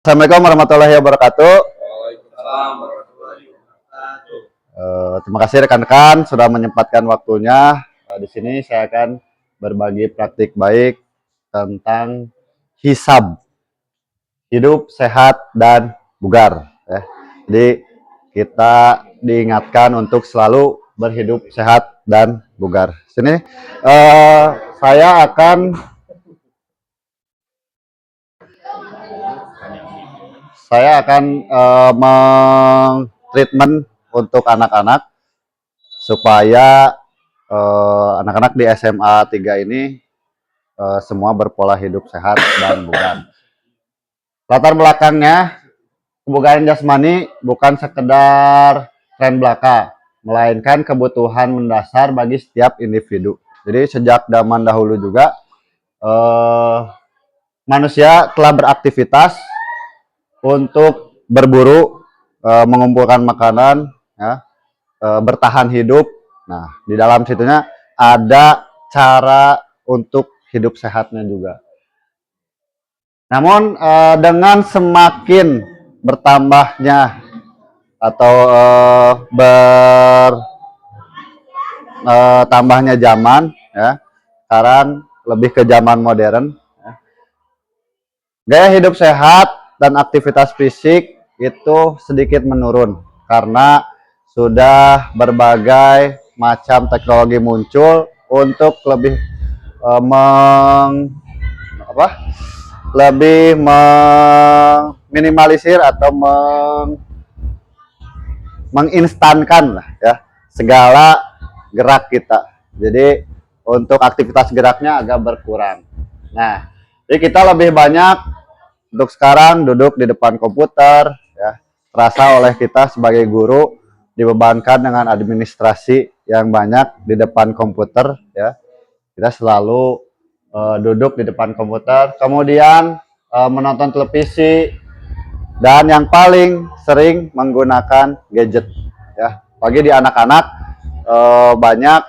Assalamualaikum warahmatullahi wabarakatuh. Terima kasih rekan-rekan sudah menyempatkan waktunya. Di sini saya akan berbagi praktik baik tentang hisab, hidup sehat dan bugar. Jadi kita diingatkan untuk selalu berhidup sehat dan bugar. Sini saya akan treatment untuk anak-anak supaya anak-anak di SMA 3 ini semua berpola hidup sehat dan bugar. Latar belakangnya, kebugaran jasmani bukan sekedar tren belaka, melainkan kebutuhan mendasar bagi setiap individu. Jadi sejak zaman dahulu juga manusia telah beraktivitas untuk berburu, mengumpulkan makanan, ya, bertahan hidup. Nah, di dalam situnya ada cara untuk hidup sehatnya juga. Namun dengan semakin bertambahnya atau bertambahnya zaman, ya, sekarang lebih ke zaman modern, ya, gaya hidup sehat dan aktivitas fisik itu sedikit menurun karena sudah berbagai macam teknologi muncul untuk lebih meminimalisir atau menginstankan lah ya segala gerak kita. Jadi untuk aktivitas geraknya agak berkurang. Nah, jadi kita lebih banyak untuk sekarang duduk di depan komputer, ya, terasa oleh kita sebagai guru dibebankan dengan administrasi yang banyak di depan komputer, ya. Kita selalu duduk di depan komputer, kemudian menonton televisi, dan yang paling sering menggunakan gadget, ya. Bagi di anak-anak, banyak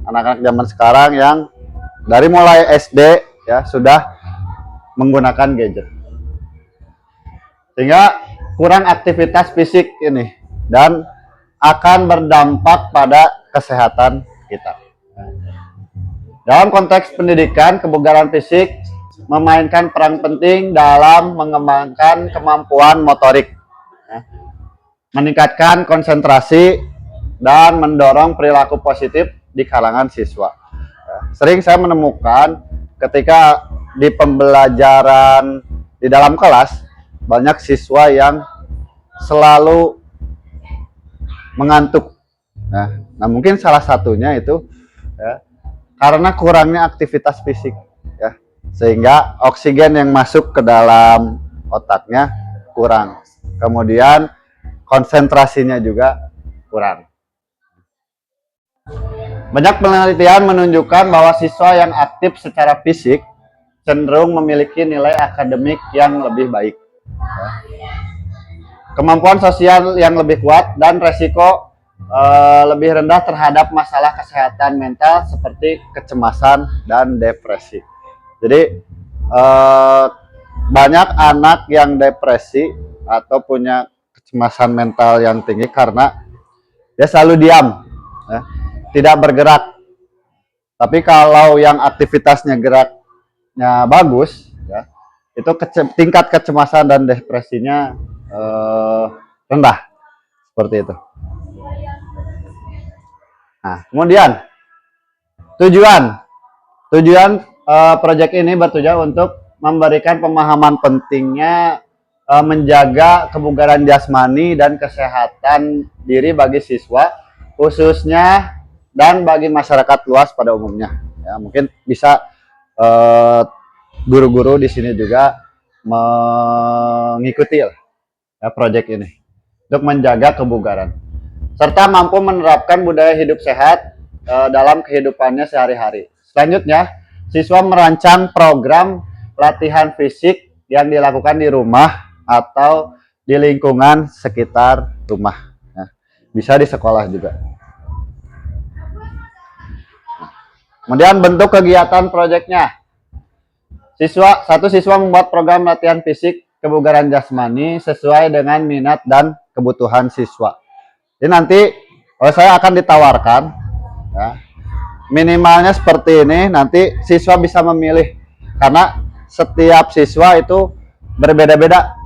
anak-anak zaman sekarang yang dari mulai SD ya sudah menggunakan gadget, sehingga kurang aktivitas fisik ini dan akan berdampak pada kesehatan kita. Dalam konteks pendidikan, kebugaran fisik memainkan peran penting dalam mengembangkan kemampuan motorik, meningkatkan konsentrasi, dan mendorong perilaku positif di kalangan siswa. Sering saya menemukan ketika di pembelajaran di dalam kelas, banyak siswa yang selalu mengantuk. Nah mungkin salah satunya itu ya, karena kurangnya aktivitas fisik, ya, sehingga oksigen yang masuk ke dalam otaknya kurang, kemudian konsentrasinya juga kurang. Banyak penelitian menunjukkan bahwa siswa yang aktif secara fisik cenderung memiliki nilai akademik yang lebih baik, kemampuan sosial yang lebih kuat, dan resiko lebih rendah terhadap masalah kesehatan mental seperti kecemasan dan depresi. Jadi banyak anak yang depresi atau punya kecemasan mental yang tinggi karena dia selalu diam, ya, tidak bergerak. Tapi kalau yang aktivitasnya geraknya bagus, ya, itu tingkat kecemasan dan depresinya rendah, seperti itu. Nah, kemudian tujuan proyek ini bertujuan untuk memberikan pemahaman pentingnya menjaga kebugaran jasmani dan kesehatan diri bagi siswa khususnya dan bagi masyarakat luas pada umumnya. Ya, mungkin bisa guru-guru di sini juga mengikuti ya proyek ini untuk menjaga kebugaran serta mampu menerapkan budaya hidup sehat dalam kehidupannya sehari-hari. Selanjutnya, siswa merancang program latihan fisik yang dilakukan di rumah atau di lingkungan sekitar rumah. Ya, bisa di sekolah juga. Kemudian bentuk kegiatan proyeknya. Satu siswa membuat program latihan fisik kebugaran jasmani sesuai dengan minat dan kebutuhan siswa. Jadi nanti saya akan ditawarkan, ya, minimalnya seperti ini. Nanti siswa bisa memilih karena setiap siswa itu berbeda-beda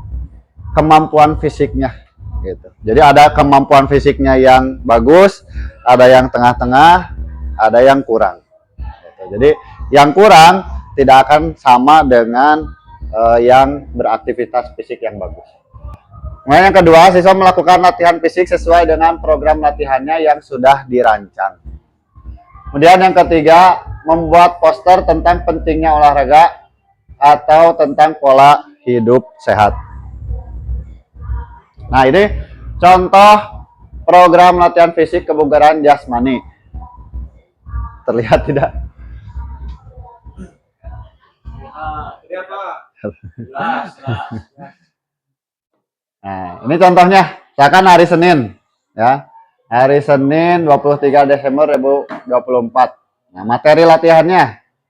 kemampuan fisiknya gitu. Jadi ada kemampuan fisiknya yang bagus, ada yang tengah-tengah, ada yang kurang gitu. Jadi yang kurang tidak akan sama dengan yang beraktivitas fisik yang bagus. Kemudian yang kedua, siswa melakukan latihan fisik sesuai dengan program latihannya yang sudah dirancang. Kemudian yang ketiga, membuat poster tentang pentingnya olahraga atau tentang pola hidup sehat. Nah, ini contoh program latihan fisik kebugaran jasmani. Terlihat tidak? Terlihat, Pak. Nah, ini contohnya. Misalkan hari Senin, ya. Hari Senin 23 Desember 2024. Nah, materi latihannya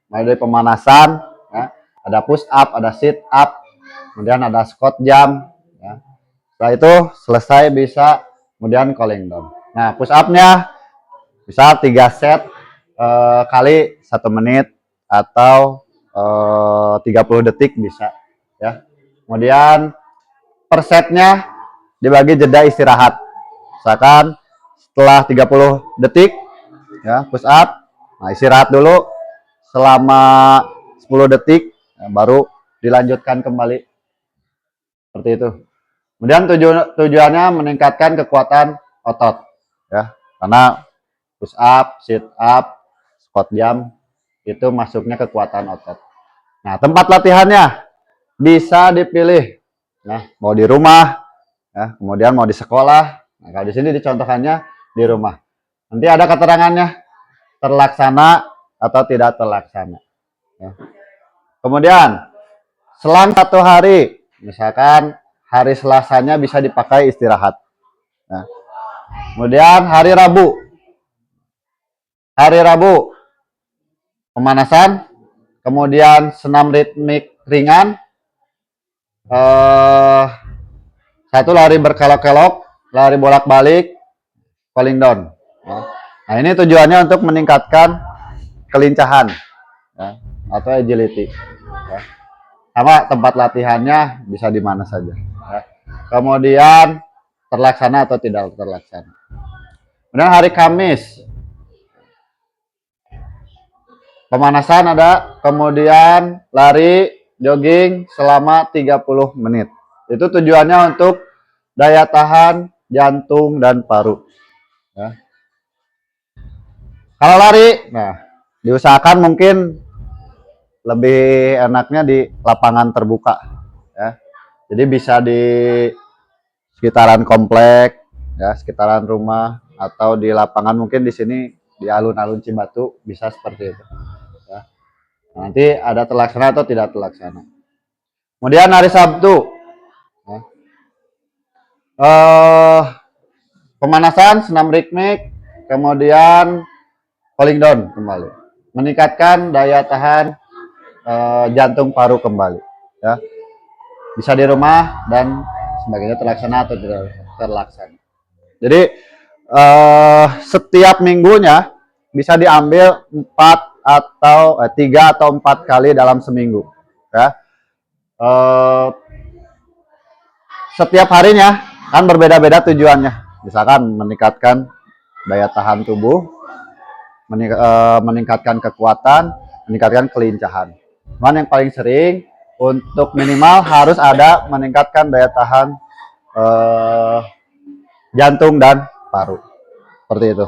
mulai dari pemanasan, ya. Ada push up, ada sit up, kemudian ada squat jump, ya. Setelah itu selesai bisa kemudian calling down. Nah, push up-nya bisa 3 set kali 1 menit atau 30 detik bisa, ya. Kemudian per setnya dibagi jeda istirahat. Misalkan setelah 30 detik, ya, push up, nah istirahat dulu selama 10 detik, ya, baru dilanjutkan kembali seperti itu. Kemudian tujuannya meningkatkan kekuatan otot, ya, karena push up, sit up, squat jump itu masuknya kekuatan otot. Nah, tempat latihannya bisa dipilih, nah, mau di rumah, ya, kemudian mau di sekolah. Nah, kalau di sini dicontohkannya di rumah. Nanti ada keterangannya terlaksana atau tidak terlaksana. Ya. Kemudian selang 1 hari, misalkan hari Selasanya bisa dipakai istirahat. Nah, kemudian hari Rabu pemanasan, kemudian senam ritmik ringan, satu lari berkelok-kelok, lari bolak-balik, falling down. Nah, ini tujuannya untuk meningkatkan kelincahan, ya, atau agility. Ya. Sama tempat latihannya bisa di mana saja. Ya. Kemudian terlaksana atau tidak terlaksana. Kemudian hari Kamis pemanasan ada, kemudian lari, jogging selama 30 menit. Itu tujuannya untuk daya tahan jantung dan paru. Ya. Kalau lari, nah diusahakan mungkin lebih enaknya di lapangan terbuka, ya. Jadi bisa di sekitaran komplek, ya, sekitaran rumah, atau di lapangan mungkin di sini di alun-alun Cibatu bisa seperti itu. Ya. Nanti ada terlaksana atau tidak terlaksana. Kemudian hari Sabtu, ya, pemanasan, senam ritmik, kemudian falling down kembali, meningkatkan daya tahan jantung paru kembali, ya. Bisa di rumah dan sebagainya, terlaksana atau tidak terlaksana. Jadi setiap minggunya bisa diambil 3 atau 4 kali dalam seminggu, ya. Setiap harinya kan berbeda-beda tujuannya. Misalkan meningkatkan daya tahan tubuh, meningkatkan kekuatan, meningkatkan kelincahan. Cuman yang paling sering untuk minimal harus ada meningkatkan daya tahan jantung dan paru. Seperti itu.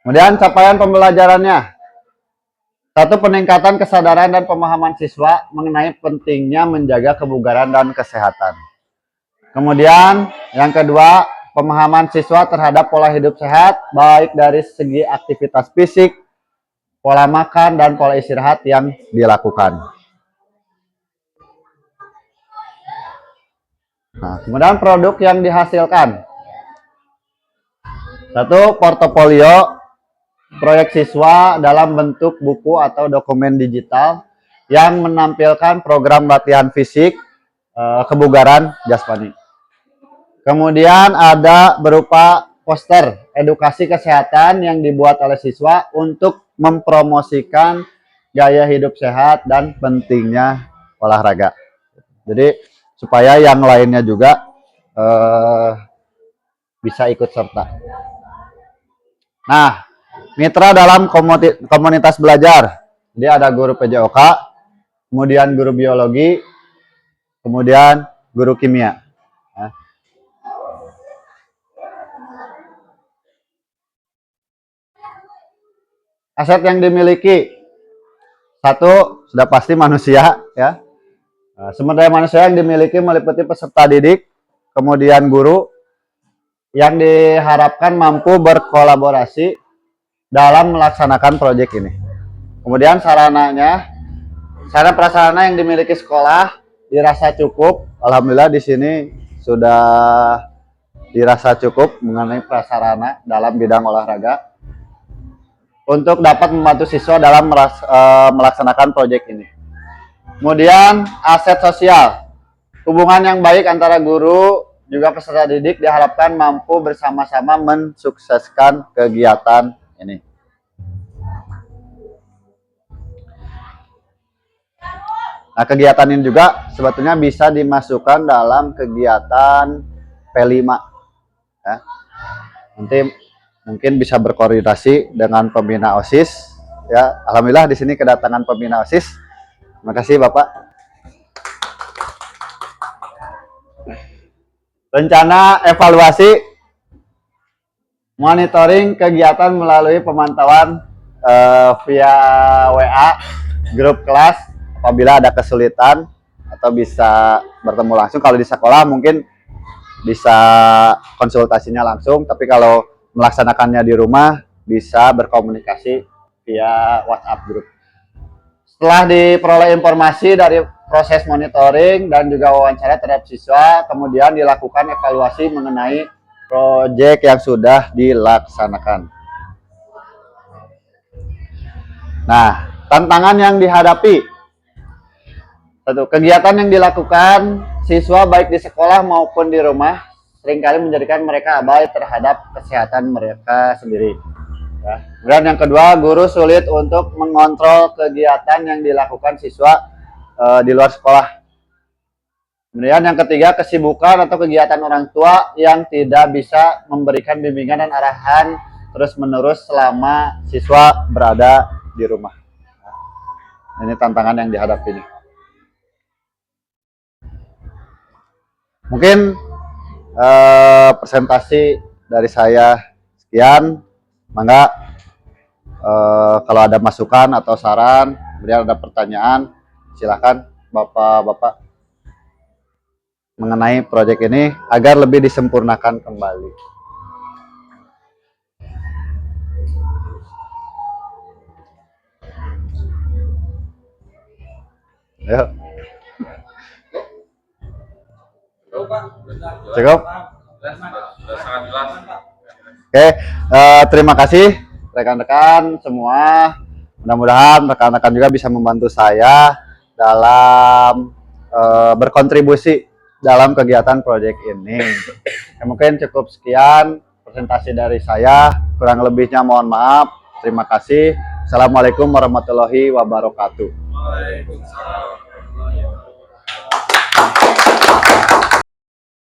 Kemudian capaian pembelajarannya. Satu, peningkatan kesadaran dan pemahaman siswa mengenai pentingnya menjaga kebugaran dan kesehatan. Kemudian yang kedua, pemahaman siswa terhadap pola hidup sehat, baik dari segi aktivitas fisik, pola makan, dan pola istirahat yang dilakukan. Nah, kemudian produk yang dihasilkan. Satu, portofolio proyek siswa dalam bentuk buku atau dokumen digital yang menampilkan program latihan fisik, kebugaran jasmani. Kemudian ada berupa poster edukasi kesehatan yang dibuat oleh siswa untuk mempromosikan gaya hidup sehat dan pentingnya olahraga. Jadi supaya yang lainnya juga bisa ikut serta. Nah, mitra dalam komunitas belajar. Jadi ada guru PJOK, kemudian guru biologi, kemudian guru kimia. Nah, aset yang dimiliki, satu sudah pasti manusia, ya. Sumber daya manusia yang dimiliki meliputi peserta didik, kemudian guru yang diharapkan mampu berkolaborasi dalam melaksanakan proyek ini. Kemudian sarananya, sarana prasarana yang dimiliki sekolah dirasa cukup. Alhamdulillah di sini sudah dirasa cukup mengenai prasarana dalam bidang olahraga untuk dapat membantu siswa dalam melaksanakan proyek ini. Kemudian aset sosial, hubungan yang baik antara guru juga peserta didik diharapkan mampu bersama-sama mensukseskan kegiatan ini. Nah, kegiatan ini juga sebetulnya bisa dimasukkan dalam kegiatan P5. Ya. Nanti mungkin bisa berkoordinasi dengan pembina OSIS. Ya, alhamdulillah di sini kedatangan pembina OSIS. Terima kasih Bapak. Rencana evaluasi monitoring kegiatan melalui pemantauan via WA grup kelas apabila ada kesulitan atau bisa bertemu langsung. Kalau di sekolah mungkin bisa konsultasinya langsung, tapi kalau melaksanakannya di rumah bisa berkomunikasi via WhatsApp grup. Setelah diperoleh informasi dari proses monitoring dan juga wawancara terhadap siswa, kemudian dilakukan evaluasi mengenai proyek yang sudah dilaksanakan. Nah, tantangan yang dihadapi. Satu, kegiatan yang dilakukan siswa baik di sekolah maupun di rumah seringkali menjadikan mereka abai terhadap kesehatan mereka sendiri. Ya. Dan yang kedua, guru sulit untuk mengontrol kegiatan yang dilakukan siswa di luar sekolah. Kemudian yang ketiga, kesibukan atau kegiatan orang tua yang tidak bisa memberikan bimbingan dan arahan terus-menerus selama siswa berada di rumah. Ini tantangan yang dihadapi ini. Mungkin presentasi dari saya sekian. Mangga kalau ada masukan atau saran, kemudian ada pertanyaan, silakan Bapak-bapak mengenai proyek ini agar lebih disempurnakan kembali. Yuk. Cukup? Oke, terima kasih rekan-rekan semua. Mudah-mudahan rekan-rekan juga bisa membantu saya dalam berkontribusi dalam kegiatan proyek ini. Ya, mungkin cukup sekian presentasi dari saya. Kurang lebihnya mohon maaf. Terima kasih. Assalamualaikum warahmatullahi wabarakatuh. Waalaikumsalam.